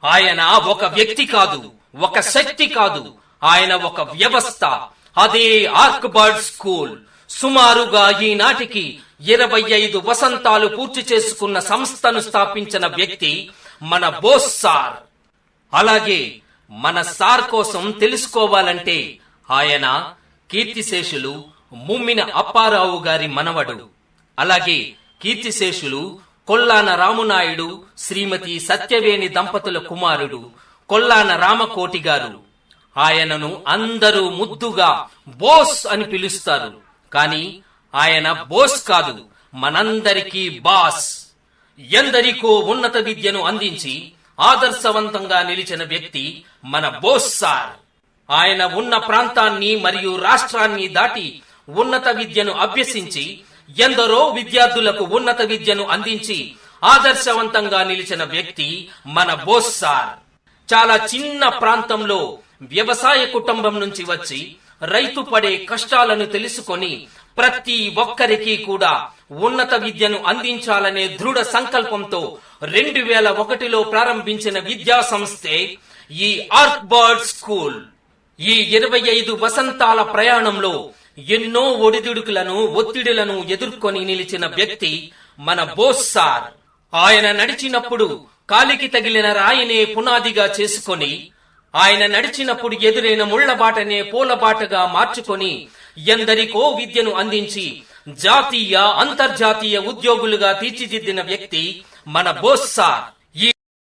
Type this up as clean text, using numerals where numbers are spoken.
ఆయన ఒక వ్యక్తి కాదు, ఒక శక్తి కాదు, ఆయన ఒక వ్యవస్థ. అదే ఆర్క్బర్డ్ స్కూల్. సుమారుగా ఈనాటికి 25 వసంతాలు పూర్తి చేసుకున్న సంస్థను స్థాపించిన వ్యక్తి మన బోస్ సార్. అలాగే మన సార్ కోసం తెలుసుకోవాలంటే ఆయన కీర్తిశేషులు ముమ్మిన అప్పారావు గారి మనవడు. అలాగే కీర్తిశేషులు కొల్లాన రామునాయుడు శ్రీమతి సత్యవేణి దంపతుల కుమారుడు కొల్లాన రామకోటి గారు. ఆయనను అందరూ ముద్దుగా బోస్ అని పిలుస్తారు. కానీ ఆయన బోస్ కాదు, మనందరికీ బాస్. ఎందరికో ఉన్నత విద్యను అందించి ఆదర్శవంతంగా నిలిచిన వ్యక్తి మన బోస్ సార్. ఆయన ఉన్న ప్రాంతాన్ని మరియు రాష్ట్రాన్ని దాటి ఉన్నత విద్యను అభ్యసించి ఎందరో విద్యార్థులకు ఉన్నత విద్యను అందించి ఆదర్శవంతంగా నిలిచిన వ్యక్తి మన బోస్ సార్. చాలా చిన్న ప్రాంతంలో వ్యవసాయ కుటుంబం నుంచి వచ్చి రైతు పడే కష్టాలను తెలుసుకొని ప్రతి ఒక్కరికి కూడా ఉన్నత విద్యను అందించాలనే దృఢ సంకల్పంతో 2001లో ప్రారంభించిన విద్యా సంస్థే ఈ ఆర్క్బర్డ్ స్కూల్. ఈ 25 వసంతాల ప్రయాణంలో ఎన్నో ఒడిదుడుకులను ఒత్తిడులను ఎదుర్కొని నిలిచిన వ్యక్తి మన బోస్ సార్. ఆయన నడిచినప్పుడు కాలికి తగిలిన రాయినే పునాదిగా చేసుకొని, ఆయన నడిచినప్పుడు ఎదురైన ముళ్లబాటనే పూలబాటగా మార్చుకొని ఎందరికో విద్యను అందించి జాతీయ అంతర్జాతీయ ఉద్యోగులుగా తీర్చిదిద్దిన వ్యక్తి మన బోస్ సార్.